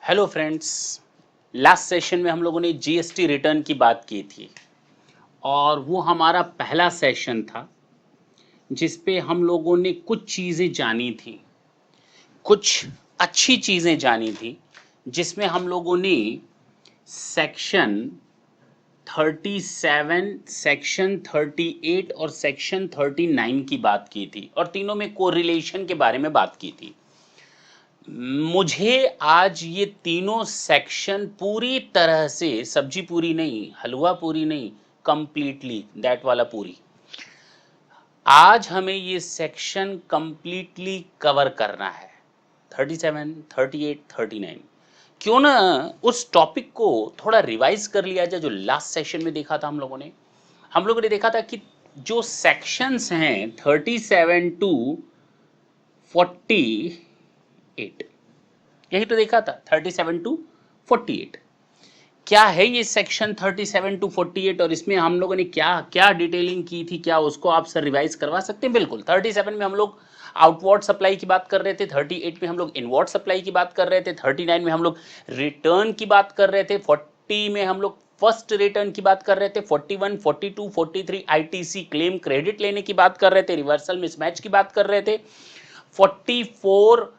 Hello friends. Last session में हम लोगों ने जीएसटी रिटर्न की बात की थी और वो हमारा पहला सेशन था जिस पे हम लोगों ने कुछ चीज़ें जानी थी, कुछ अच्छी चीज़ें जानी थी, जिसमें हम लोगों ने सेक्शन 37, सेक्शन 38 और सेक्शन 39 की बात की थी और तीनों में कोरिलेशन के बारे में बात की थी। मुझे आज ये तीनों सेक्शन पूरी तरह से, सब्जी पूरी नहीं, हलवा पूरी नहीं, कंप्लीटली दैट वाला पूरी, आज हमें ये सेक्शन कंप्लीटली कवर करना है। 37, 38, 39। क्यों ना उस टॉपिक को थोड़ा रिवाइज कर लिया जाए जो लास्ट सेशन में देखा था हम लोगों ने देखा था कि जो सेक्शंस हैं 37 टू 48, यही तो देखा था 37 टू 48। क्या है ये सेक्शन 37 टू 48 और इसमें हम लोगों ने क्या क्या डिटेलिंग की थी, क्या उसको आप सर रिवाइज करवा सकते हैं? बिल्कुल। 37 में हम लोग आउटवर्ड सप्लाई की बात कर रहे थे, 38 में हम लोग इनवर्ड सप्लाई की बात कर रहे थे, 39 में हम लोग रिटर्न की बात कर रहे थे, 40 में हम लोग फर्स्ट रिटर्न की बात कर रहे थे, 41, 42, 43 आईटीसी क्लेम क्रेडिट लेने की बात कर रहे थे, रिवर्सल मिसमैच की बात कर रहे थे, 44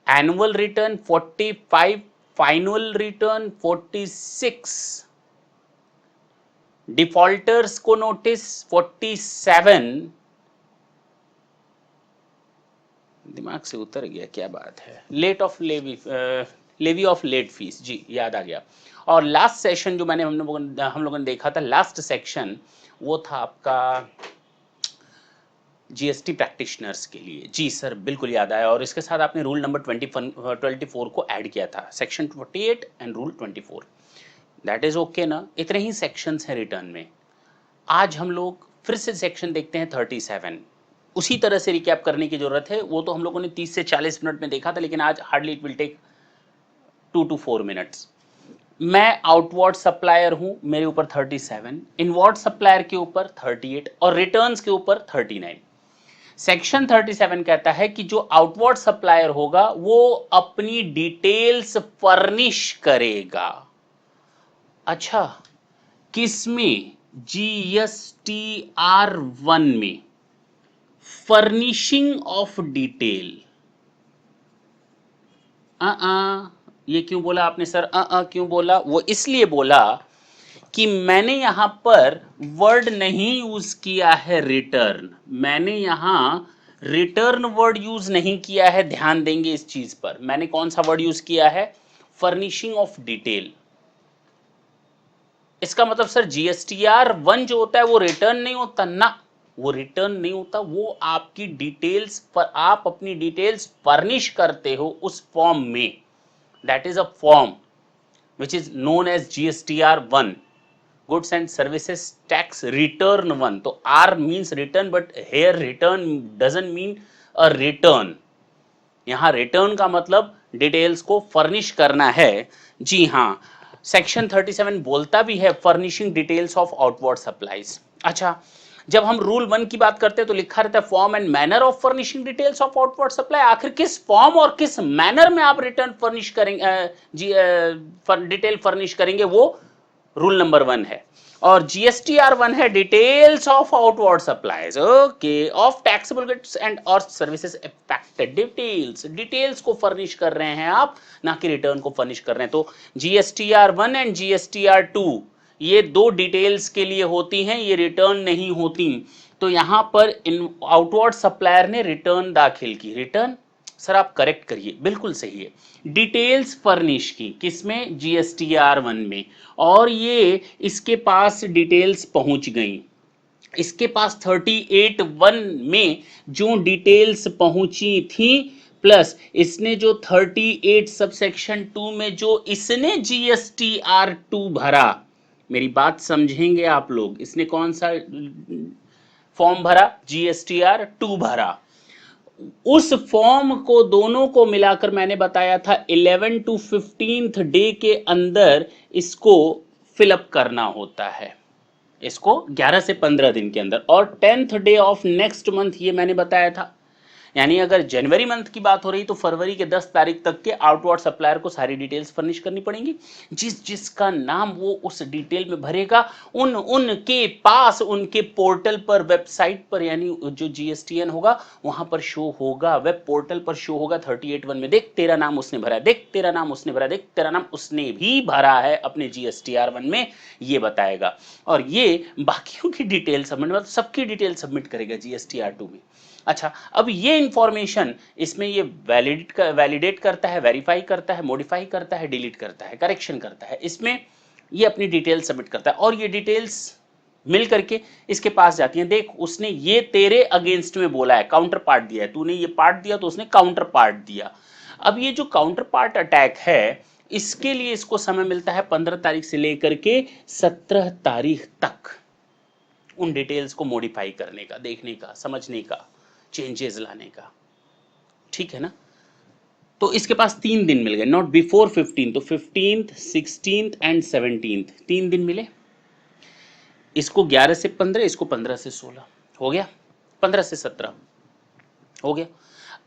annual return, 45 final return, 46 defaulters को नोटिस, 47 दिमाग से उतर गया, क्या बात है, late of levy of late fee, जी याद आ गया। और लास्ट सेशन जो हम लोगों ने देखा था, लास्ट सेक्शन वो था आपका जीएसटी प्रैक्टिशनर्स के लिए। जी सर, बिल्कुल याद आया। और इसके साथ आपने रूल नंबर 24 को ऐड किया था, section 48 and rule 24। That is okay ना। इतने ही सेक्शंस हैं रिटर्न में। आज हम लोग फिर से सेक्शन देखते हैं 37। उसी तरह से रिकैप करने की जरूरत है। वो तो हम लोगों ने 30 से 40 मिनट में देखा था, लेकिन आज hardly it will take 2 to 4 minutes. मैं आउटवर्ड सप्लायर हूं, मेरे ऊपर 37, इनवर्ड सप्लायर के ऊपर 38 और रिटर्न्स के ऊपर 39। सेक्शन 37 कहता है कि जो आउटवर्ड सप्लायर होगा वो अपनी डिटेल्स फर्निश करेगा। अच्छा, किसमें? GSTR1 में फर्निशिंग ऑफ डिटेल। ये क्यों बोला आपने सर? क्यों बोला? वो इसलिए बोला कि मैंने यहां पर वर्ड नहीं यूज किया है रिटर्न, मैंने यहां रिटर्न वर्ड यूज नहीं किया है। ध्यान देंगे इस चीज पर। मैंने कौन सा वर्ड यूज किया है? Furnishing of detail. इसका मतलब सर GSTR1 जो होता है वो रिटर्न नहीं होता ना, वो रिटर्न नहीं होता, वो आपकी डिटेल्स पर आप अपनी डिटेल्स फर्निश करते हो उस फॉर्म में। That is a form which is known as GSTR1, goods and services tax return 1। तो R means return, but here return doesn't mean a return। यहां रिटर्न का मतलब डिटेल्स को फर्निश करना है। जी हाँ, सेक्शन 37 बोलता भी है furnishing details of outward supplies. अच्छा, जब हम रूल 1 की बात करते हैं तो लिखा रहता है form and manner of furnishing details of outward supply. आखिर किस फॉर्म और किस मैनर में आप रिटर्न फर्निश करेंगे, डिटेल फर्निश करेंगे, वो रूल नंबर 1 है। और GSTR1 है details of outward supplies, okay, of taxable goods and और सर्विसेज अफेक्टेड। डिटेल्स को फर्निश कर रहे हैं आप, ना कि रिटर्न को फर्निश कर रहे हैं। तो GSTR1 एंड GSTR2 ये दो डिटेल्स के लिए होती हैं, ये रिटर्न नहीं होती। तो यहां पर इन आउटवर्ड सप्लायर ने रिटर्न दाखिल की। रिटर्न सर आप करेक्ट करिए, बिल्कुल सही है। डिटेल्स फर्निश की किसमें? GSTR1 में। और ये इसके पास डिटेल्स पहुंच गई, इसके पास 38(1) में जो डिटेल्स पहुंची थी, प्लस इसने जो 38 सबसेक्शन 2 में जो इसने GSTR2 भरा, मेरी बात समझेंगे आप लोग, इसने कौन सा फॉर्म भरा? GSTR2 भरा। उस फॉर्म को दोनों को मिलाकर मैंने बताया था 11 to 15th डे के अंदर इसको फिलअप करना होता है, इसको 11 से 15 दिन के अंदर। और 10th day of next month, ये मैंने बताया था। यानी अगर जनवरी मंथ की बात हो रही तो फरवरी के 10 तारीख तक के आउटवार्ड सप्लायर को सारी डिटेल्स फर्निश करनी पड़ेंगी। जिसका नाम वो उस डिटेल में भरेगा उनके पास उनके पोर्टल पर, वेबसाइट पर, यानी जो जीएसटीएन होगा वहां पर शो होगा, वेब पोर्टल पर शो होगा 38(1) में, देख तेरा नाम उसने भरा, देख तेरा नाम उसने भरा, देख तेरा नाम उसने भी भरा है अपने जीएसटीआर 1 में, ये बताएगा। और ये बाकियों की डिटेल सबमिट, मतलब सबकी डिटेल सबमिट करेगा जीएसटीआर 2 में। अच्छा, अब ये इंफॉर्मेशन इसमें ये वैलिडेट करता है, वेरीफाई करता है, मॉडिफाई करता है, डिलीट करता है, करेक्शन करता है, इसमें ये अपनी डिटेल सबमिट करता है और ये डिटेल्स मिल करके इसके पास जाती हैं। देख उसने ये तेरे अगेंस्ट में बोला है, काउंटर पार्ट दिया है, तूने ये पार्ट दिया तो उसने काउंटर पार्ट दिया। अब ये जो काउंटर पार्ट अटैक है इसके लिए इसको समय मिलता है 15 तारीख से लेकर के 17 तारीख तक उन डिटेल्स को मॉडिफाई करने का, देखने का, समझने का, चेंजेस लाने का, ठीक है ना। तो इसके पास 3 दिन मिल गए, नॉट बिफोर 15, तो 15th 16th एंड 17th 3 दिन मिले। इसको 11 से 15, इसको 15 से 16 हो गया, 15 से 17 हो गया।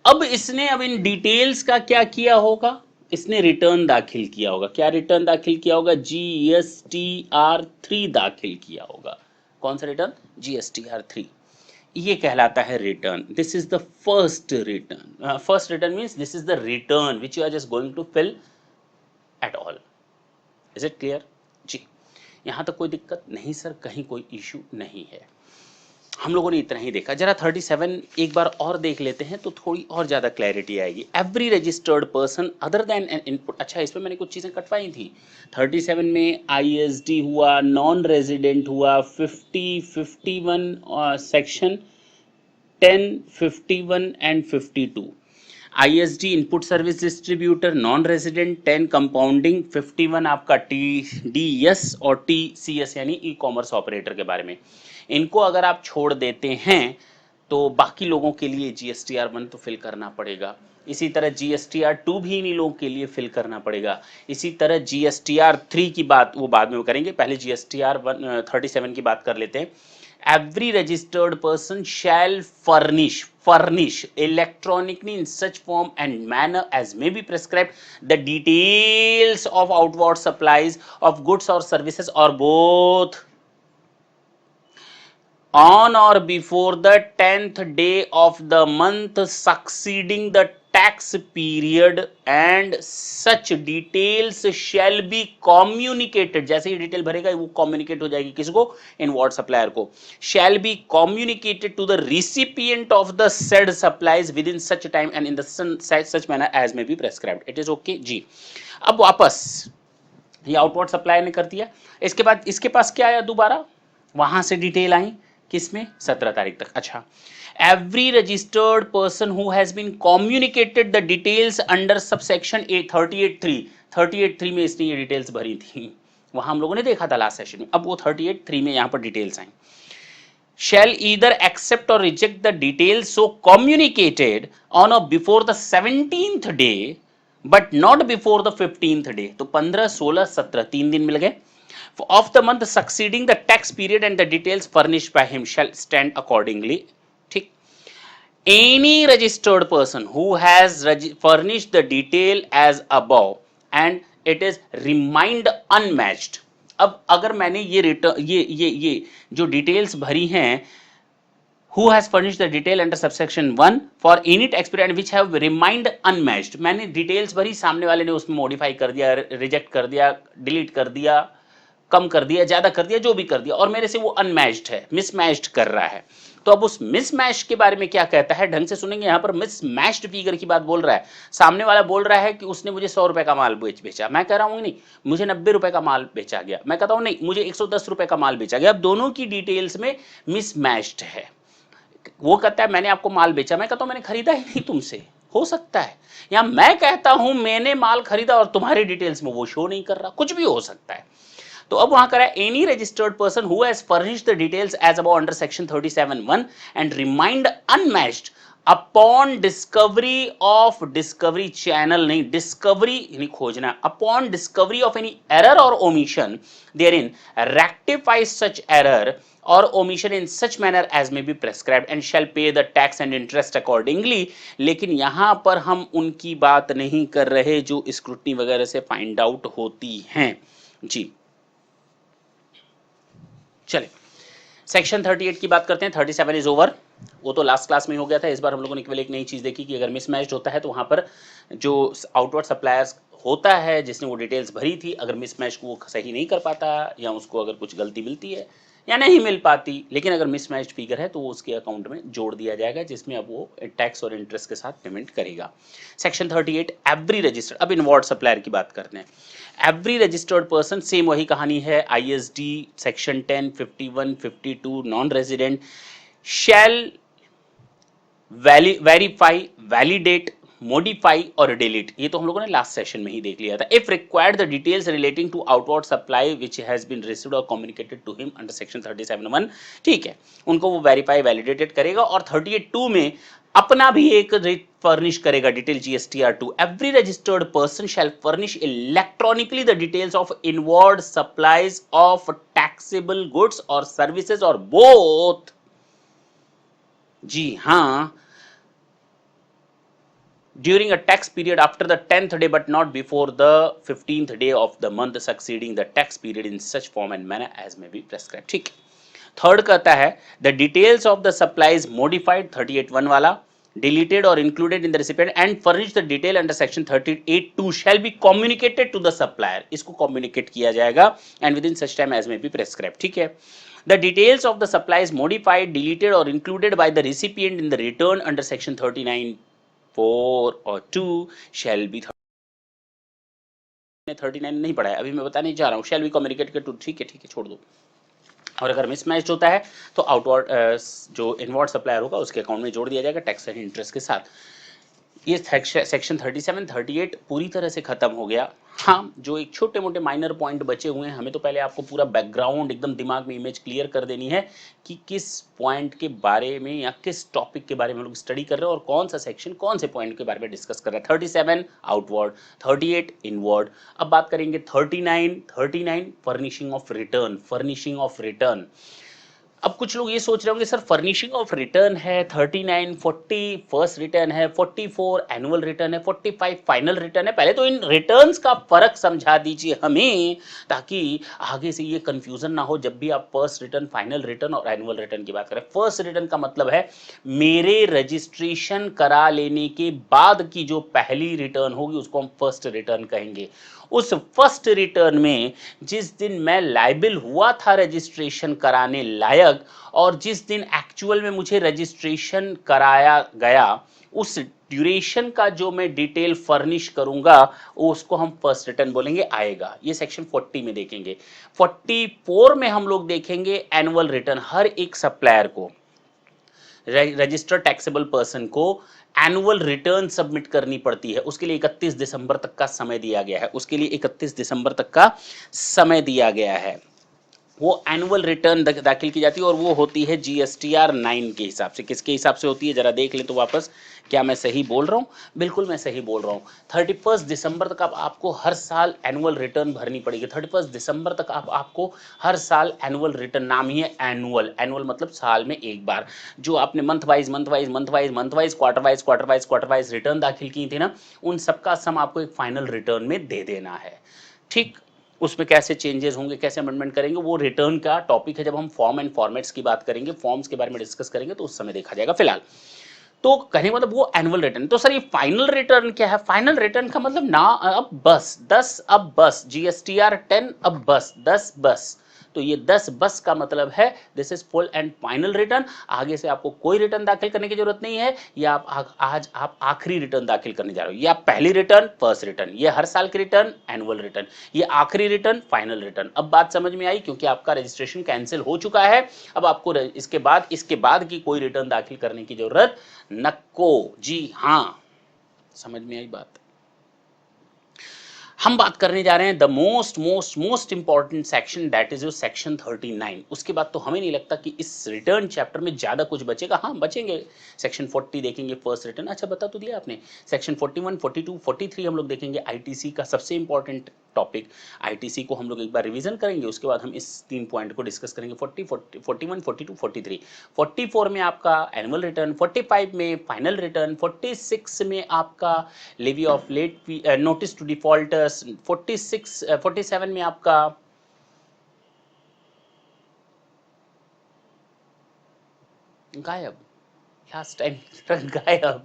अब इसने अब इन डिटेल्स का क्या किया होगा, इसने रिटर्न दाखिल किया होगा। क्या रिटर्न दाखिल किया होगा? GSTR 3 दाखिल किया होगा। कौन सा रिटर्न? GSTR 3। ये कहलाता है return. This is the first return. First return means this is the return which you are just going to fill at all. Is it clear जी? यहां तक कोई दिक्कत नहीं सर, कहीं कोई इशू नहीं है। हम लोगों ने इतना ही देखा। जरा 37 एक बार और देख लेते हैं तो थोड़ी और ज्यादा क्लैरिटी आएगी। Every registered person other than N input. अच्छा, इसमें मैंने कुछ चीजें कटवाई थी। 37 में ISD हुआ, नॉन रेजिडेंट हुआ, 50, 51 section 10, 51 and 52। ISD input service distributor, non resident 10 compounding, 51 आपका TDS और TCS यानी ई कॉमर्स ऑपरेटर के बारे में। इनको अगर आप छोड़ देते हैं तो बाकी लोगों के लिए GSTR 1 तो फिल करना पड़ेगा। इसी तरह GSTR 2 भी इन्हीं लोगों के लिए फिल करना पड़ेगा। इसी तरह GSTR 3 की बात वो बाद में करेंगे, पहले GSTR 37 की बात कर लेते हैं। Every registered person shall furnish electronically in such form and manner as may be prescribed the details of outward supplies of goods or services or both on or before the 10th day of the month succeeding the tax period, and such details shall be communicated। जैसे ही detail भरेगा वो communicate हो जाएगी किसको? Inward supplier को। shall be communicated to the recipient of the said supplies within such time and in the such manner as may be prescribed। it is okay जी। अब वापस ये आउटवर्ड सप्लायर ने कर दिया। इसके बाद इसके पास क्या आया? दोबारा वहां से डिटेल आई किसमें? 17 तारीख तक। अच्छा, every registered person who has been communicated the details under subsection 38(3) में इसने ये डिटेल्स भरी थी, वहां हम लोगों ने देखा था लास्ट सेशन में। अब वो 38(3) में यहां पर details I. shall either accept or reject the details so communicated on or before the 17th day but not before the 15th day। तो 15, 16, 17 3 दिन मिल गए। of the month succeeding the tax period and the details furnished by him shall stand accordingly। ठीक। any registered person who has furnished the detail as above and it is remained unmatched। अब अगर मैंने ये return ये जो details भरी हैं, who has furnished the detail under subsection 1 for any tax period which have remained unmatched, मैंने details भरी, सामने वाले ने उसमें मॉडिफाई कर दिया, रिजेक्ट कर दिया, डिलीट कर दिया, कम कर दिया, ज्यादा कर दिया, जो भी कर दिया, और मेरे से वो अनमैच्ड है, मिसमैच्ड कर रहा है। तो अब उस मिसमैच के बारे में क्या कहता है, ढंग से सुनेंगे। यहां पर मिसमैच्ड फिगर की बात बोल रहा है। सामने वाला बोल रहा है कि उसने मुझे 100 रुपए का माल बेचा, मैं कह रहा हूं नहीं मुझे 90 रुपए का माल बेचा गया, मैं कहता हूं नहीं मुझे 110 रुपए का माल बेचा गया। अब दोनों की डिटेल्स में मिसमैच्ड है। वो कहता है मैंने आपको माल बेचा, मैं कहता हूं मैंने खरीदा ही नहीं तुमसे, हो सकता है। या मैं कहता हूं मैंने माल खरीदा और तुम्हारी डिटेल्स में वो शो नहीं कर रहा, कुछ भी हो सकता है। तो अब वहां करा any registered person who has furnished the details as above under section 37(1) and remind unmatched upon discovery of, Discovery Channel नहीं, डिस्कवरी यानी खोजना, upon discovery of any error और omission therein rectify such error और omission in such manner as may be prescribed and shall pay the tax and interest accordingly। लेकिन यहां पर हम उनकी बात नहीं कर रहे जो स्क्रूटनी वगैरह से फाइंड आउट होती हैं जी। चले सेक्शन 38 की बात करते हैं। 37 इज ओवर, वो तो लास्ट क्लास में हो गया था। इस बार हम लोगों ने केवल एक नई चीज देखी कि अगर मिसमैच्ड होता है तो वहां पर जो आउटवर्ड सप्लायर्स होता है जिसने वो डिटेल्स भरी थी, अगर मिसमैच को वो सही नहीं कर पाता या उसको अगर कुछ गलती मिलती है या नहीं मिल पाती, लेकिन अगर मिसमैच्ड फिगर है तो वो उसके अकाउंट में जोड़ दिया जाएगा, जिसमें अब वो टैक्स और इंटरेस्ट के साथ पेमेंट करेगा। सेक्शन 38 एवरी रजिस्टर्ड, अब इनवॉर्ड सप्लायर की बात करते हैं। एवरी रजिस्टर्ड पर्सन, सेम वही कहानी है, आईएसडी सेक्शन 10, 51, 52 नॉन रेजिडेंट शैल वेरीफाई, वैलिडेट, modify और delete, ये तो हम लोगों ने लास्ट सेशन में ही देख लिया था। If required the details relating to outward supply which has been received or communicated to him under section 37(1), ठीक है, उनको वो वेरीफाई वैलिडेटेड करेगा। और 38(2) में अपना भी एक फर्निश करेगा detail GSTR2। Every registered person shall furnish electronically the details of inward supplies of taxable goods or services or both, जी हाँ, during a tax period after the 10th day but not before the 15th day of the month succeeding the tax period in such form and manner as may be prescribed। ठीक। Third कहता है the details of the supplies modified 38(1) वाला, deleted or included in the recipient and furnish the detail under section 38(2) shall be communicated to the supplier। इसको communicate किया जाएगा and within such time as may be prescribed। ठीक है। The details of the supplies modified, deleted or included by the recipient in the return under section 39(4) और 2 shall be 39 नहीं पढ़ा है अभी, मैं बताने जा रहा हूँ। shall be communicated to, ठीक है छोड़ दो। और अगर मिसमैच होता है तो आउटवर्ड जो इनवर्ड सप्लायर होगा उसके अकाउंट में जोड़ दिया जाएगा टैक्स एंड इंटरेस्ट के साथ। ये सेक्शन 37, 38 पूरी तरह से खत्म हो गया। हाँ, जो एक छोटे मोटे माइनर पॉइंट बचे हुए हैं, हमें तो पहले आपको पूरा बैकग्राउंड एकदम दिमाग में इमेज क्लियर कर देनी है कि किस पॉइंट के बारे में या किस टॉपिक के बारे में हम लोग स्टडी कर रहे हैं और कौन सा सेक्शन कौन से पॉइंट के बारे में डिस्कस कर रहे हैं। 37 आउटवर्ड, 38 इनवर्ड। अब बात करेंगे 39 फर्निशिंग ऑफ रिटर्न। अब कुछ लोग ये सोच रहे होंगे सर फर्निशिंग ऑफ रिटर्न है, 39, 40 फर्स्ट रिटर्न है, 44 एनुअल रिटर्न है, 45 फाइनल रिटर्न है। पहले तो इन रिटर्न्स का फर्क समझा दीजिए हमें, ताकि आगे से ये कंफ्यूजन ना हो जब भी आप फर्स्ट रिटर्न, फाइनल रिटर्न और एनुअल रिटर्न की बात करें। फर्स्ट रिटर्न का मतलब है मेरे रजिस्ट्रेशन करा लेने के बाद की जो पहली रिटर्न होगी उसको हम फर्स्ट रिटर्न कहेंगे। उस फर्स्ट रिटर्न में जिस दिन मैं लायबिल हुआ था रजिस्ट्रेशन कराने लायक और जिस दिन एक्चुअल में मुझे रजिस्ट्रेशन कराया गया, उस ड्यूरेशन का जो मैं डिटेल फर्निश करूंगा उसको हम फर्स्ट रिटर्न बोलेंगे, आएगा। ये सेक्शन 40 में देखेंगे। 44 में हम लोग देखेंगे एनुअल रिटर्न। हर एक सप्लायर को, रजिस्टर्ड टैक्सेबल पर्सन को एनुअल रिटर्न सबमिट करनी पड़ती है। उसके लिए 31 दिसंबर तक का समय दिया गया है। वो एनुअल रिटर्न दाखिल की जाती है और वो होती है GSTR 9 के हिसाब से। किसके हिसाब से होती है जरा देख लें तो वापस, क्या मैं सही बोल रहा हूँ? बिल्कुल मैं सही बोल रहा हूँ। 31 दिसंबर तक आपको हर साल एनुअल रिटर्न भरनी पड़ेगी। 31 दिसंबर तक आपको हर साल एनुअल रिटर्न, नाम ही है एनुअल मतलब साल में एक बार। जो आपने month wise, quarter wise return दाखिल की थी ना, उन सबका सम आपको एक फाइनल रिटर्न में दे देना है। ठीक, उसमें कैसे चेंजेस होंगे, कैसे अमेंडमेंट करेंगे, वो रिटर्न का टॉपिक है। जब हम फॉर्म एंड फॉर्मेट्स की बात करेंगे, फॉर्म्स के बारे में डिस्कस करेंगे तो उस समय देखा जाएगा। फिलहाल तो कहने का मतलब वो एनुअल रिटर्न। तो सर ये फाइनल रिटर्न क्या है? फाइनल रिटर्न का मतलब ना अब बस 10, अब बस GSTR 10, अब बस 10 बस। तो ये 10 बस का मतलब है this is full and final return. आगे से आपको कोई रिटर्न दाखिल करने की जरूरत नहीं है। ये आज आप आखिरी रिटर्न दाखिल करने जा रहे हो। ये आप पहली रिटर्न फर्स्ट रिटर्न, ये हर साल की रिटर्न एनुअल रिटर्न, ये आखिरी रिटर्न फाइनल रिटर्न। अब बात समझ में आई, क्योंकि आपका रजिस्ट्रेशन कैंसिल हो चुका है। अब आपको इसके बाद की कोई रिटर्न दाखिल करने की जरूरत नको। जी हाँ, समझ में आई बात। हम बात करने जा रहे हैं the most important section, that is your section 39। उसके बाद तो हमें नहीं लगता कि इस रिटर्न चैप्टर में ज्यादा कुछ बचेगा। हाँ बचेंगे, सेक्शन 40 देखेंगे फर्स्ट रिटर्न, अच्छा बता तो दिया आपने। सेक्शन 41, 42, 43 हम लोग देखेंगे ITC का सबसे इंपॉर्टेंट टॉपिक। आईटीसी को हम लोग एक बार रिवीजन करेंगे, उसके बाद हम इस 3 पॉइंट को डिस्कस करेंगे। 40, 41, 42, 43। 44 में आपका एनुअल रिटर्न, 45 में फाइनल रिटर्न, 46 में आपका levy of late notice to defaulters, 47 में आपका गायब, लास्ट टाइम गायब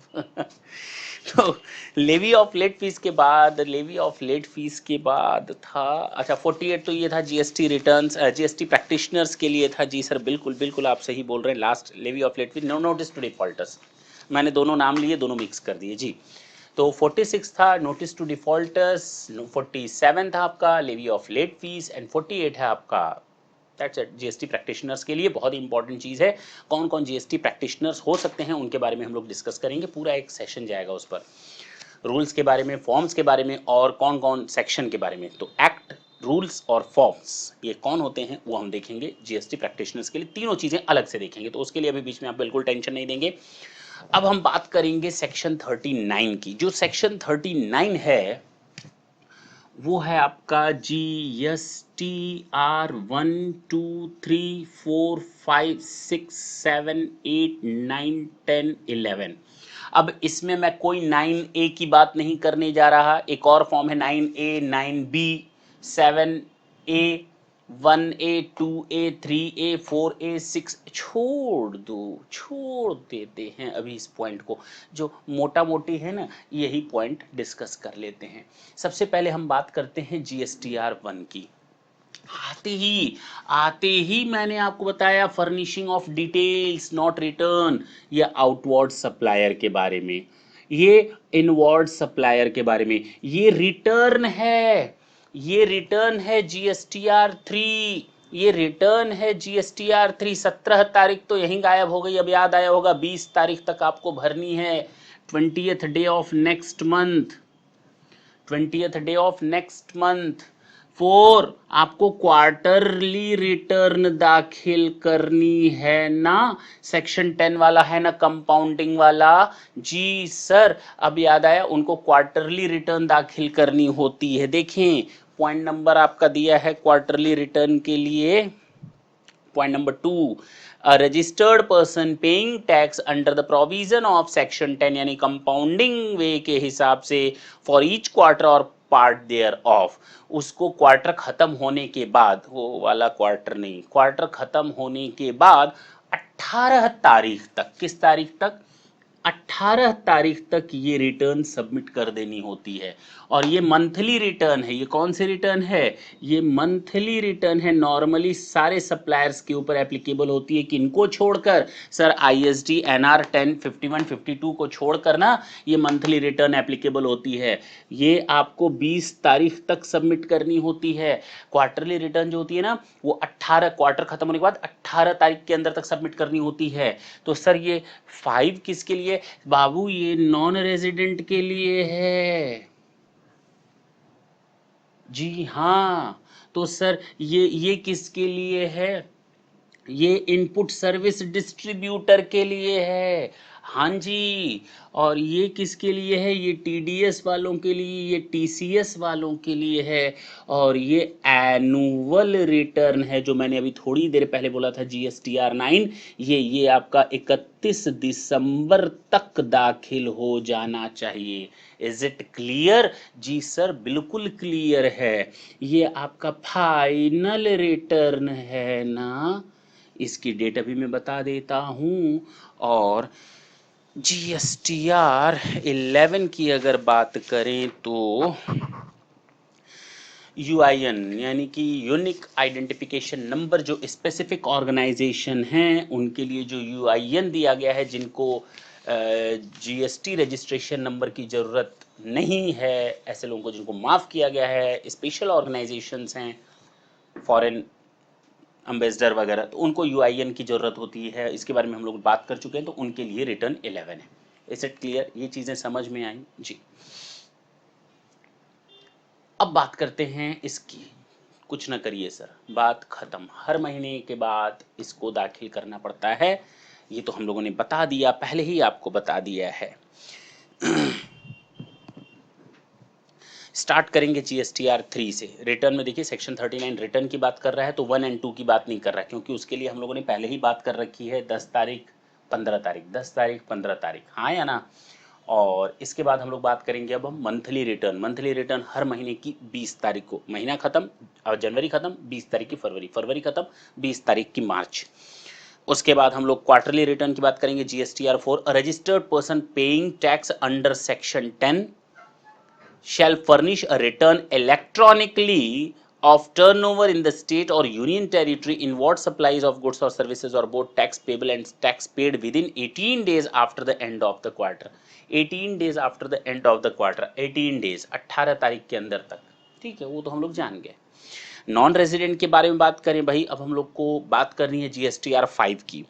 तो लेवी ऑफ लेट फीस के बाद, लेवी ऑफ लेट फीस के बाद था, अच्छा 48 तो ये था जीएसटी रिटर्न्स, जीएसटी प्रैक्टिशनर्स के लिए था। जी सर, बिल्कुल बिल्कुल आप सही बोल रहे हैं। Last levy of late fee, no notice to defaulters, मैंने दोनों नाम लिए, दोनों मिक्स कर दिए जी। तो 46 था नोटिस टू डिफॉल्टर्स, 47 था आपका levy of late fee and 48 है आपका दैट्स इट जीएसटी प्रैक्टिशनर्स के लिए। बहुत ही इंपॉर्टेंट चीज़ है, कौन कौन जीएसटी प्रैक्टिशनर्स हो सकते हैं उनके बारे में हम लोग डिस्कस करेंगे, पूरा एक सेशन जाएगा उस पर, रूल्स के बारे में, फॉर्म्स के बारे में और कौन कौन सेक्शन के बारे में। तो एक्ट, रूल्स और फॉर्म्स ये कौन होते हैं वो हम देखेंगे जीएसटी प्रैक्टिशनर्स के लिए, तीनों चीज़ें अलग से देखेंगे। तो उसके लिए अभी बीच में आप बिल्कुल टेंशन नहीं देंगे। अब हम बात करेंगे सेक्शन 39 की। जो सेक्शन 39 है वो है आपका GSTR 1 2 3 4 5 6 7 8 9 10 11। अब इसमें मैं कोई 9A की बात नहीं करने जा रहा, एक और फॉर्म है 9A, 9B, 7A, 1A, 2A, 3A, 4A, 6, छोड़ देते हैं अभी इस पॉइंट को, जो मोटा मोटी है ना, यही पॉइंट डिस्कस कर लेते हैं। सबसे पहले हम बात करते हैं GSTR 1 की। आते ही मैंने आपको बताया furnishing of details not return, ये आउटवर्ड सप्लायर के बारे में, ये इनवर्ड सप्लायर के बारे में, ये रिटर्न है, ये रिटर्न है GSTR 3, ये रिटर्न है GSTR 3। 17 तारीख तो यहीं गायब हो गई, अब याद आया होगा, 20 तारीख तक आपको भरनी है, 20th day of next month, 20th day of next month. 4 आपको क्वार्टरली रिटर्न दाखिल करनी है ना, सेक्शन 10 वाला है ना कंपाउंडिंग वाला। जी सर, अब याद आया, उनको क्वार्टरली रिटर्न दाखिल करनी होती है। देखें पॉइंट नंबर आपका दिया है क्वार्टरली रिटर्न के लिए, point number 2, a registered person paying tax under the provision of section 10 यानी कंपाउंडिंग वे के हिसाब से for each quarter और पार्ट देयर ऑफ, उसको क्वार्टर खत्म होने के बाद, वो वाला क्वार्टर नहीं, क्वार्टर खत्म होने के बाद 18 तारीख तक, किस तारीख तक, 18 तारीख तक ये रिटर्न सबमिट कर देनी होती है। और ये मंथली रिटर्न है, ये कौन से रिटर्न है, ये मंथली रिटर्न है। नॉर्मली सारे सप्लायर्स के ऊपर एप्लीकेबल होती है, किनको छोड़कर सर, ISD NR 10 51 52 को छोड़कर ना, ये मंथली रिटर्न एप्लीकेबल होती है। ये आपको 20 तारीख तक सबमिट करनी होती है। क्वार्टरली रिटर्न जो होती है ना, वो 18 क्वार्टर खत्म होने के बाद 18 तारीख के अंदर तक सबमिट करनी होती है। तो सर ये 5 किसके लिए बाबू, ये नॉन रेजिडेंट के लिए है। जी हाँ, तो सर ये किसके लिए है, ये इनपुट सर्विस डिस्ट्रीब्यूटर के लिए है। हाँ जी, और ये किसके लिए है, ये TDS वालों के लिए, ये TCS वालों के लिए है। और ये एनुअल रिटर्न है, जो मैंने अभी थोड़ी देर पहले बोला था GSTR 9, ये आपका 31 दिसंबर तक दाखिल हो जाना चाहिए। Is it clear? जी सर, बिल्कुल क्लियर है। ये आपका फाइनल रिटर्न है ना, इसकी डेट अभी मैं बता देता हूँ। और GSTR 11 की अगर बात करें तो UIN यानी कि यूनिक आइडेंटिफिकेशन नंबर, जो स्पेसिफिक ऑर्गेनाइजेशन हैं उनके लिए जो UIN दिया गया है, जिनको GST रजिस्ट्रेशन नंबर की ज़रूरत नहीं है, ऐसे लोगों को जिनको माफ़ किया गया है, स्पेशल ऑर्गेनाइजेशंस हैं, फॉरेन अम्बेसडर वगैरह, तो उनको UIN की ज़रूरत होती है। इसके बारे में हम लोग बात कर चुके हैं, तो उनके लिए रिटर्न 11 है। Is it clear? ये चीज़ें समझ में आई जी। अब बात करते हैं इसकी, कुछ ना करिए सर, बात खत्म, हर महीने के बाद इसको दाखिल करना पड़ता है, ये तो हम लोगों ने बता दिया, पहले ही आपको बता दिया है। स्टार्ट करेंगे जीएसटीआर 3 से। रिटर्न में देखिए सेक्शन 39 रिटर्न की बात कर रहा है, तो 1 एंड 2 की बात नहीं कर रहा है, क्योंकि उसके लिए हम लोगों ने पहले ही बात कर रखी है 10 तारीख 15 तारीख, 10 तारीख 15 तारीख, हाँ या ना। और इसके बाद हम लोग बात करेंगे अब हम मंथली रिटर्न। मंथली रिटर्न हर महीने की 20 तारीख को, महीना खत्म और जनवरी खत्म 20 तारीख की फरवरी, फरवरी खत्म 20 तारीख की मार्च। उसके बाद हम लोग क्वार्टरली रिटर्न की बात करेंगे GSTR 4। A registered person paying tax under section 10 shall furnish a return electronically of turnover in the state or union territory in what supplies of goods or services or both tax payable and tax paid within 18 days after the end of the quarter. 18 days after the end of the quarter, 18 days 18 तारीख के अंदर तक, ठीक है, वो तो हम लोग जान गए। नॉन रेजिडेंट के बारे में बात करें भाई, अब हम लोग को बात करनी है जीएसटीआर 5 की।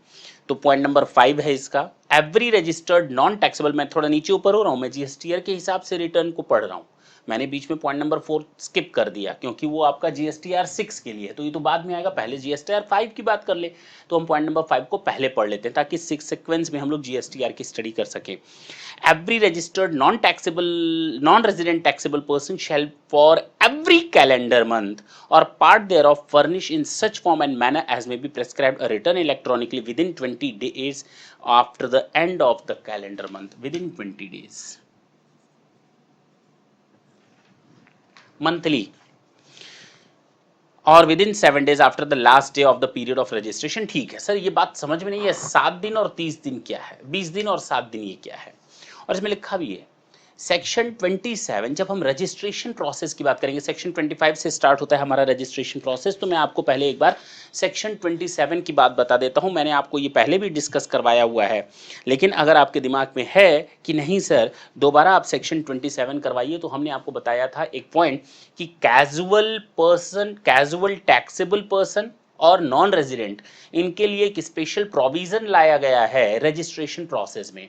तो पॉइंट नंबर 5 है इसका, एवरी रजिस्टर्ड नॉन टैक्सेबल, मैं थोड़ा नीचे ऊपर हो रहा हूँ, मैं जीएसटीआर के हिसाब से रिटर्न को पढ़ रहा हूँ। मैंने बीच में पॉइंट नंबर 4 स्किप कर दिया क्योंकि वो आपका जीएसटीआर 6 के लिए है, तो ये तो बाद में आएगा, पहले जीएसटीआर 5 की बात कर ले। तो हम पॉइंट नंबर 5 को पहले पढ़ लेते हैं ताकि 6 सीक्वेंस में हम लोग जीएसटीआर की स्टडी कर सकें। Every registered non-resident taxable person shall for every calendar month or part thereof furnish in such form and manner as may be prescribed a return electronically within 20 days after the end of the calendar month, within 20 days monthly और with in 7 days after the last day of the period of registration. ठीक है sir, ये बात समझ में नहीं है, 7 दिन और 30 दिन क्या है, 20 दिन और 7 दिन ये क्या है। और इसमें लिखा भी है सेक्शन 27, जब हम रजिस्ट्रेशन प्रोसेस की बात करेंगे, सेक्शन 25 से स्टार्ट होता है हमारा रजिस्ट्रेशन प्रोसेस। तो मैं आपको पहले एक बार सेक्शन 27 की बात बता देता हूं, मैंने आपको ये पहले भी डिस्कस करवाया हुआ है, लेकिन अगर आपके दिमाग में है कि नहीं सर दोबारा आप सेक्शन 27 करवाइए, तो हमने आपको बताया था एक पॉइंट कि casual person, casual taxable person और नॉन रेजिडेंट, इनके लिए एक स्पेशल प्रोविजन लाया गया है रजिस्ट्रेशन प्रोसेस में।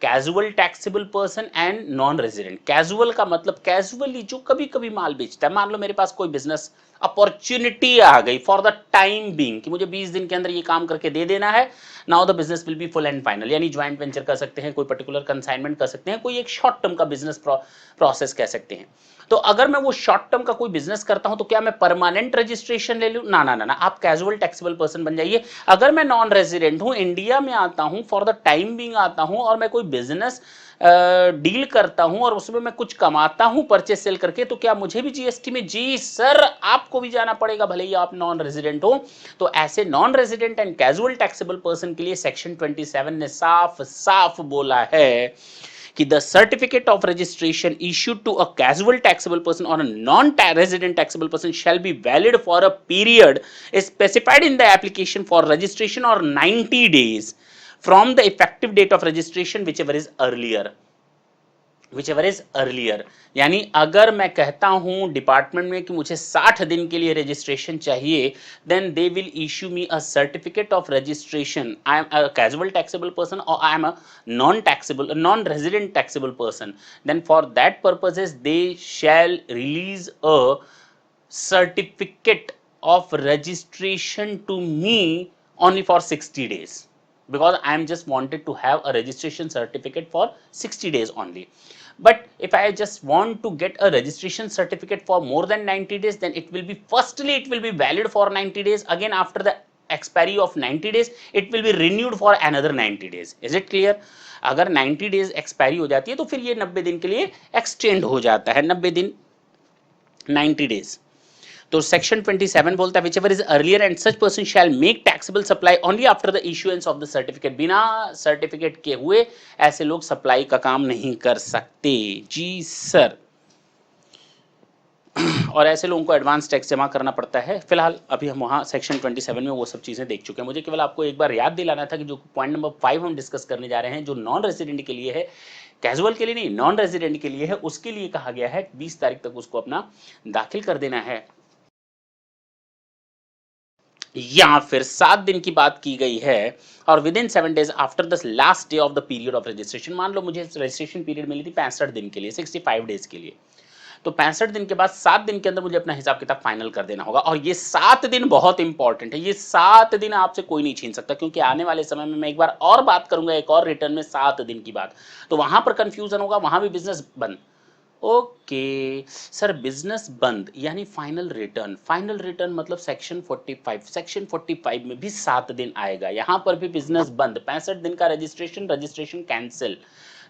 Casual taxable person and non resident. Casual का मतलब कैजुअली जो कभी कभी माल बेचता है, मान लो मेरे पास कोई बिजनेस अपॉर्चुनिटी आ गई फॉर द टाइम बीइंग कि मुझे 20 दिन के अंदर ये काम करके दे देना है, now the business will be full and final, यानी ज्वाइंट वेंचर कर सकते हैं, कोई पर्टिकुलर कंसाइनमेंट कर सकते हैं, कोई एक शॉर्ट टर्म का बिजनेस प्रोसेस कह सकते हैं। तो अगर मैं वो शॉर्ट टर्म का कोई बिजनेस करता हूं तो क्या मैं परमानेंट रजिस्ट्रेशन ले लूं? ना ना ना ना, आप कैजुअल टैक्सेबल पर्सन बन जाइए। अगर मैं नॉन रेजिडेंट हूं, इंडिया में आता हूं, फॉर द टाइम बीइंग आता हूं और मैं कोई बिजनेस डील करता हूं और उसमें मैं कुछ कमाता हूं परचेस सेल करके, तो क्या मुझे भी जीएसटी में? जी सर, आपको भी जाना पड़ेगा भले ही आप नॉन रेजिडेंट हो। तो ऐसे non resident and casual taxable person के लिए सेक्शन 27 ने साफ साफ बोला है कि the certificate of registration issued to a casual taxable person or a non-resident taxable person shall be valid for a period specified in the application for registration or 90 days from the effective date of registration, whichever is earlier, whichever is earlier। यानी अगर मैं कहता हूं department में कि मुझे 60 दिन के लिए रजिस्ट्रेशन चाहिए, then they will issue me a certificate of registration, I am a casual taxable person और I am a non taxable, non resident taxable person, then for that purposes they shall release a certificate of registration to me only for 60 days, because I am just wanted to have a registration certificate for 60 days only. But if I just want to get a registration certificate for more than 90 days, then it will be, firstly it will be valid for 90 days, again after the expiry of 90 days it will be renewed for another 90 days। is it clear? अगर 90 days expiry हो जाती है तो फिर ये 90 दिन के लिए एक्सटेंड हो जाता है, 90 दिन 90 डेज। तो सेक्शन 27 बोलता है whichever is earlier and such person shall make taxable supply only after the issuance of the certificate। बिना सर्टिफिकेट के हुए ऐसे लोग सप्लाई का काम नहीं कर सकते। जी सर, और ऐसे लोगों को एडवांस टैक्स जमा करना पड़ता है। फिलहाल अभी हम वहाँ सेक्शन 27 में वो सब चीज़ें देख चुके हैं। मुझे केवल आपको एक बार याद दिलाना था कि जो पॉइंट नंबर 5 हम डिस्कस करने जा रहे हैं, जो नॉन रेजिडेंट के लिए है, कैजुअल के लिए नहीं, नॉन रेजिडेंट के लिए है, उसके लिए कहा गया है 20 तारीख तक उसको अपना दाखिल कर देना है, या फिर 7 दिन की बात की गई है और with in 7 days after the last day of the period of registration. मान लो मुझे रजिस्ट्रेशन पीरियड मिली थी 65 दिन के लिए, 65 डेज के लिए, तो 65 दिन के बाद 7 दिन के अंदर मुझे अपना हिसाब किताब फाइनल कर देना होगा। और ये 7 दिन बहुत इंपॉर्टेंट है, ये 7 दिन आपसे कोई नहीं छीन सकता, क्योंकि आने वाले समय में मैं एक बार और बात करूंगा एक और रिटर्न में 7 दिन की बात, तो वहां पर कंफ्यूजन होगा, वहां भी बिजनेस बंद। ओके सर, बिजनेस बंद यानी फाइनल रिटर्न, फाइनल रिटर्न मतलब सेक्शन 45, सेक्शन 45 में भी 7 दिन आएगा। यहाँ पर भी बिजनेस बंद, 65 दिन का registration, registration cancel,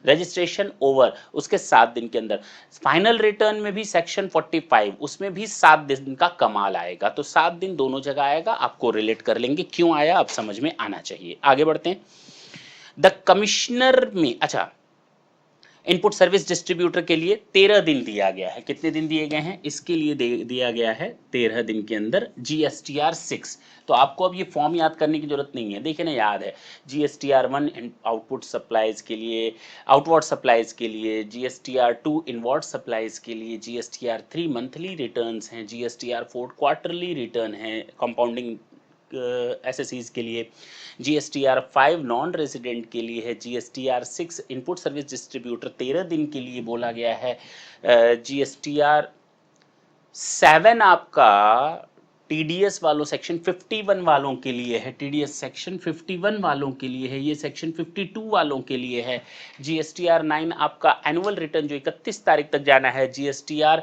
registration over, उसके 7 दिन के अंदर। फाइनल रिटर्न में भी सेक्शन 45, उसमें भी 7 दिन का कमाल आएगा। तो 7 दिन दोनों जगह आएगा, आपको रिलेट कर लेंगे क्यों आया, अब समझ में आना चाहिए। आगे बढ़ते हैं। द कमिश्नर में, अच्छा, इनपुट सर्विस डिस्ट्रीब्यूटर के लिए 13 दिन दिया गया है। कितने दिन दिए गए हैं, इसके लिए दिया गया है 13 दिन के अंदर GSTR 6। तो आपको अब ये फॉर्म याद करने की जरूरत नहीं है, देखिए ना, याद है। GSTR 1 आउटपुट सप्लाईज के लिए, आउटवर्ड सप्लाईज के लिए, GSTR 2 इनवर्ड सप्लाईज के लिए, GSTR 3 मंथली रिटर्न्स हैं, GSTR 4 क्वार्टरली रिटर्न है कंपाउंडिंग एसएससीज के लिए, GSTR 5 नॉन रेजिडेंट के लिए है, GSTR 6 इनपुट सर्विस डिस्ट्रीब्यूटर 13 दिन के लिए बोला गया है, GSTR 7 आपका TDS वालों सेक्शन 51 वालों के लिए है, TDS सेक्शन 51 वालों के लिए है, ये सेक्शन 52 वालों के लिए है। GSTR 9 आपका एनुअल रिटर्न जो 31 तारीख तक जाना है, GSTR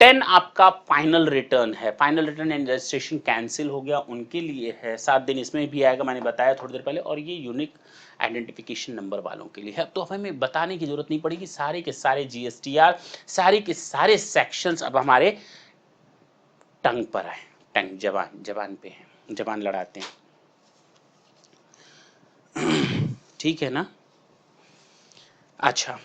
10 आपका फाइनल रिटर्न है, final return and registration cancel हो गया उनके लिए है, 7 दिन इसमें भी आएगा, मैंने बताया थोड़ी देर पहले। और ये यूनिक आइडेंटिफिकेशन नंबर वालों के लिए है। तो हमें बताने की जरूरत नहीं पड़ेगी, सारे के सारे GSTR, सारे के सारे सेक्शंस अब हमारे टंग पर आए, टंग, जबान, जबान पे है, जबान लड़ाते हैं। ठीक है ना। अच्छा,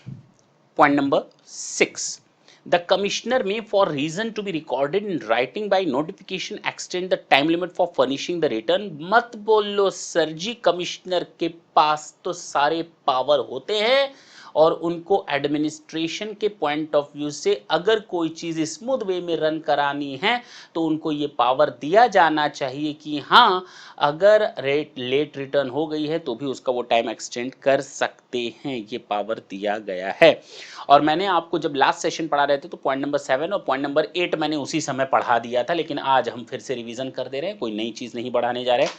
point number 6, the commissioner may for reason to be recorded in writing by notification extend the time limit for furnishing the return। मत बोलो सर जी, कमिश्नर के पास तो सारे पावर होते हैं और उनको एडमिनिस्ट्रेशन के पॉइंट ऑफ व्यू से अगर कोई चीज स्मूथ वे में रन करानी है तो उनको ये पावर दिया जाना चाहिए कि हाँ, अगर लेट रिटर्न हो गई है तो भी उसका वो टाइम एक्सटेंड कर सकते हैं, ये पावर दिया गया है। और मैंने आपको जब लास्ट सेशन पढ़ा रहे थे तो पॉइंट नंबर 7 और पॉइंट नंबर 8 मैंने उसी समय पढ़ा दिया था, लेकिन आज हम फिर से रिवीजन कर दे रहे हैं, कोई नई चीज नहीं बढ़ाने जा रहे हैं।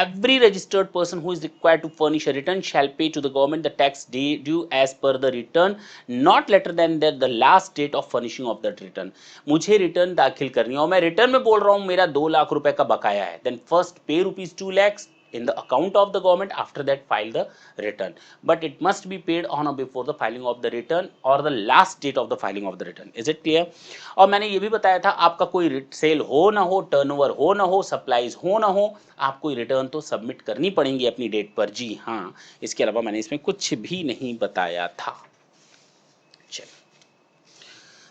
Every registered person who is required to furnish a return shall pay to the government the tax due as per the return not later than the last date of furnishing of that return। मुझे return दाखिल करनी है और मैं return में बोल रहा हूँ मेरा 2 लाख रुपए का बकाया है, then first pay ₹2 lakhs in the account of the government, after that file the return, but it must be paid on or before the filing of the return or the last date of the filing of the return। is it clear? और मैंने ये भी बताया था, आपका कोई cell हो ना हो, टर्नओवर हो ना हो, सप्लाईज हो ना हो, आपको रिटर्न तो सबमिट करनी पड़ेंगी अपनी डेट पर। जी हाँ, इसके अलावा मैंने इसमें कुछ भी नहीं बताया था। चलिए,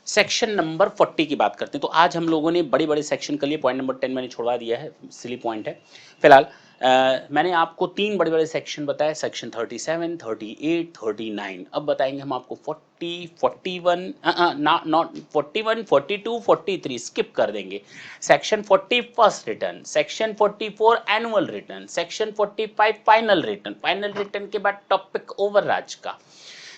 सेक्शन नंबर 40 की बात करते हैं। तो आज हम लोगों ने बड़े बड़े सेक्शन कर लिए, पॉइंट नंबर 10 मैंने छोड़वा दिया है, सिली पॉइंट है फिलहाल। मैंने आपको 3 बड़े बड़े सेक्शन बताए, सेक्शन 37, 38, 39। अब बताएंगे हम आपको 40, 41, नॉट 41, 42, 43 स्किप कर देंगे। Section 40 first return, section 44 annual return, section 45 final return, final return के बाद टॉपिक ओवरराज का।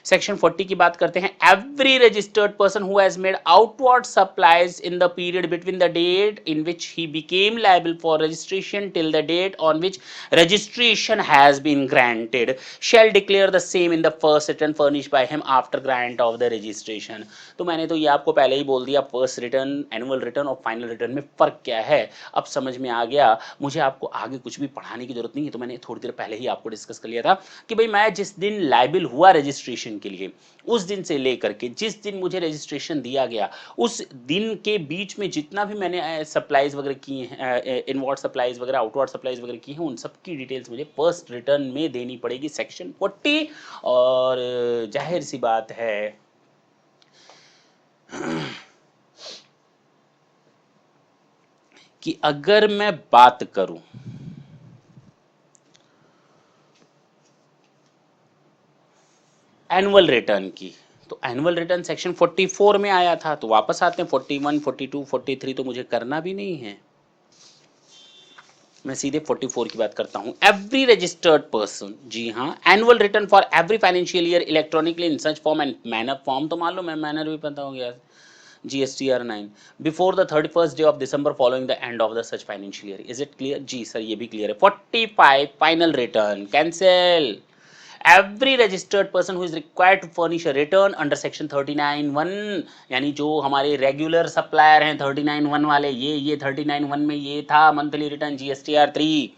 सेक्शन 40 की बात करते हैं। Every registered person who has made outward supplies in the period between the date in which he became liable for registration till the date on which registration has been granted shall declare the same in the first return furnished by him after grant of the registration. तो मैंने तो ये आपको पहले ही बोल दिया, first return, annual return और फाइनल रिटर्न में फर्क क्या है, अब समझ में आ गया। मुझे आपको आगे कुछ भी पढ़ाने की जरूरत नहीं है, तो मैंने थोड़ी देर पहले ही आपको डिस्कस कर लिया था कि भाई मैं जिस दिन लायबल हुआ रजिस्ट्रेशन के लिए, उस दिन से लेकर के जिस दिन मुझे रजिस्ट्रेशन दिया गया उस दिन के बीच में जितना भी मैंने सप्लाईज वगैरह की हैं, इनवर्ड सप्लाईज वगैरह, आउटवर्ड सप्लाईज वगैरह की हैं, उन सब की डिटेल्स मुझे फर्स्ट रिटर्न में देनी पड़ेगी, सेक्शन 40। और जाहिर सी बात है कि अगर मैं बात करूं एनुअल रिटर्न की, तो एनुअल रिटर्न सेक्शन 44 में आया था, तो वापस आते हैं 41, 42, 43 तो मुझे करना भी नहीं है, मैं सीधे 44 की बात करता हूं। एवरी रजिस्टर्ड पर्सन, जी हाँ, annual return for every financial year electronically in such form and manner, form तो मालूम है, मैनर भी पता हो गया, GSTR 9 before the 31st day of December following the end of the such financial year. Is it clear? जी sir, ये भी क्लियर है। 45 final return cancel every registered person who is required to furnish a return under section 39(1), यानी जो हमारे regular supplier हैं 39(1) वाले, ये 39(1) में ये था monthly return GSTR 3,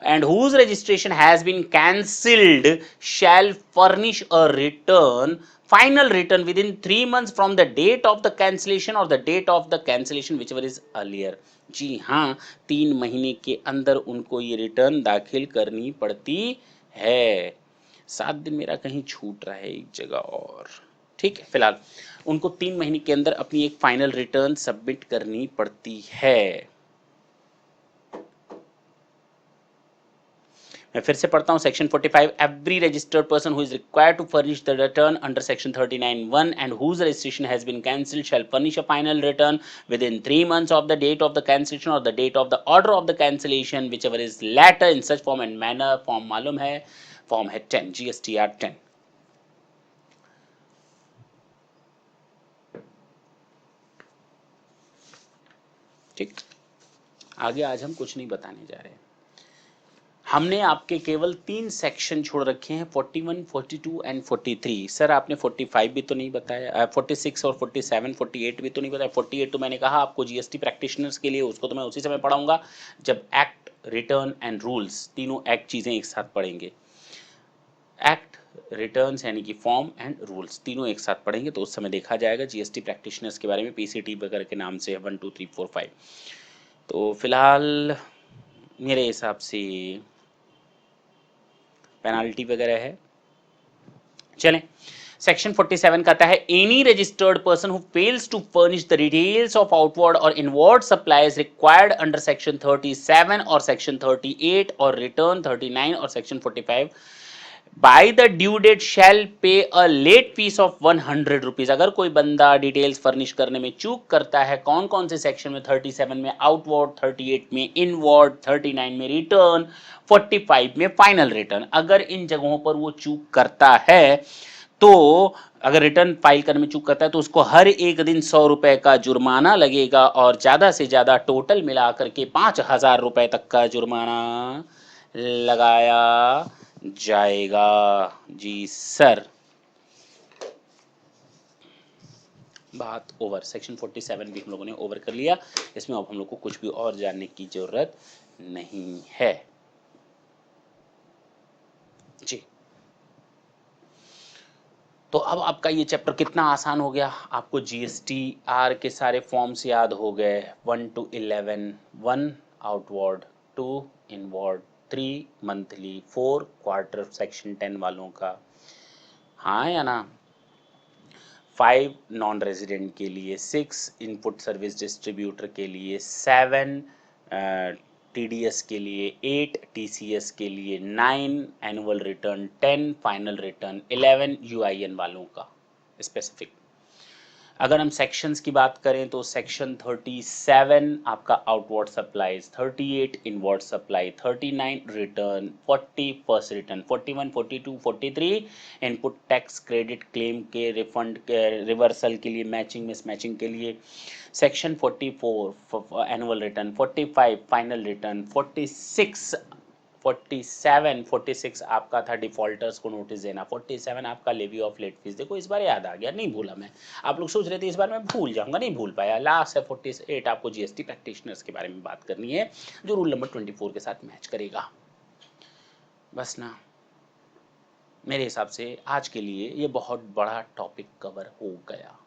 and whose registration has been cancelled shall furnish a return, final return within 3 months from the date of the cancellation or the date of the cancellation whichever is earlier। जी हाँ, 3 महीने के अंदर उनको ये return दाखिल करनी पड़ती है। 7 दिन मेरा कहीं छूट रहा है एक जगह और, ठीक है। फिलहाल उनको 3 महीने के अंदर अपनी एक फाइनल रिटर्न सबमिट करनी पड़ती है। मैं फिर से पढ़ता हूं section 45, every registered person who is required to furnish the return under section 39(1) and whose registration has been cancelled shall furnish a final return within 3 months of the date of the cancellation और the date of the order of the cancellation whichever is later in such form and manner. Form मालूम है, form है 10 GSTR 10। ठीक, आगे आज हम कुछ नहीं बताने जा रहे हैं। हमने आपके केवल 3 सेक्शन छोड़ रखे हैं, 41, 42 एंड 43। सर आपने 45 भी तो नहीं बताया, 46 और 47, 48 भी तो नहीं बताया। 48 तो मैंने कहा आपको GST प्रैक्टिशनर्स के लिए, उसको तो मैं उसी समय पढ़ाऊंगा जब एक्ट, रिटर्न एंड रूल्स तीनों एक्ट चीज़ें एक साथ पढ़ेंगे। एक्ट, रिटर्न्स यानी कि फॉर्म एंड रूल्स तीनों एक साथ पढ़ेंगे तो उस समय देखा जाएगा GST प्रैक्टिशनर्स के बारे में। PCT वगैरह के नाम से 1 2 3 4 5। तो फिलहाल मेरे हिसाब से पेनाल्टी वगैरह है। चलें, सेक्शन 47 कहता है any registered person who fails to furnish the details of outward और inward supplies required under section 37 और सेक्शन 38 और रिटर्न 39 और section 45 by the due date shall pay a late fee of 100 rupees. अगर कोई बंदा details furnish करने में चूक करता है, कौन कौन से सेक्शन में, 37 में आउटवर्ड, 38 में इनवर्ड, 39 में रिटर्न, 45 में फाइनल रिटर्न, अगर इन जगहों पर वो चूक करता है तो, अगर रिटर्न फाइल करने में चूक करता है तो उसको हर एक दिन 100 रुपए का जुर्माना लगेगा और ज्यादा से ज्यादा टोटल मिलाकर के 5,000 रुपए तक का जुर्माना लगाया जाएगा। जी सर, बात ओवर। सेक्शन 47 भी हम लोगों ने ओवर कर लिया, इसमें अब हम लोग को कुछ भी और जानने की जरूरत नहीं है। जी, तो अब आपका ये चैप्टर कितना आसान हो गया, आपको GSTR के सारे फॉर्म्स याद हो गए। 1 to 11, 1 outward, 2 inward, 3 monthly, 4 quarter section 10 वालों का, हाँ या ना, 5 नॉन रेजिडेंट के लिए, 6 इनपुट सर्विस डिस्ट्रीब्यूटर के लिए, 7 TDS के लिए, 8 TCS के लिए, 9 annual return, 10 final return, 11 UIN वालों का स्पेसिफिक। अगर हम सेक्शंस की बात करें तो सेक्शन 37 आपका outward supplies, 38 inward supply, 39 return, 40 first return, 41, 42, 43 input tax credit claim के रिफंड के रिवर्सल के लिए, मैचिंग मिसमैचिंग के लिए, section 44 annual return, 45 final return, 46 आपका था डिफॉल्टर्स को नोटिस देना, 47 आपका लेवी ऑफ लेट फीस। देखो इस बार याद आ गया, नहीं भूला मैं। आप लोग सोच रहे थे इस बार मैं भूल जाऊंगा, नहीं भूल पाया। लास्ट है 48, आपको GST प्रैक्टिशनर्स के बारे में बात करनी है जो रूल नंबर 24 के साथ मैच करेगा। बस ना, मेरे हिसाब से आज के लिए ये बहुत बड़ा टॉपिक कवर हो गया।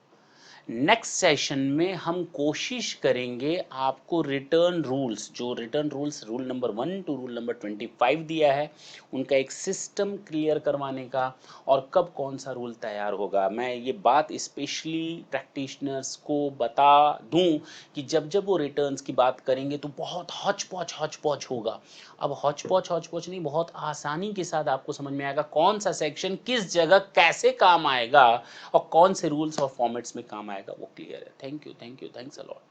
नेक्स्ट सेशन में हम कोशिश करेंगे आपको रिटर्न रूल्स, जो return rules rule number 1 to rule number 25 दिया है, उनका एक सिस्टम क्लियर करवाने का, और कब कौन सा रूल तैयार होगा। मैं ये बात स्पेशली प्रैक्टिशनर्स को बता दूं कि जब जब वो रिटर्न्स की बात करेंगे तो बहुत हौच-पौच होगा। अब हौच-पौच नहीं, बहुत आसानी के साथ आपको समझ में आएगा कौन सा सेक्शन किस जगह कैसे काम आएगा और कौन से रूल्स और फॉर्मेट्स में काम आएगा, वो क्लियर है। Thank you, thanks a lot.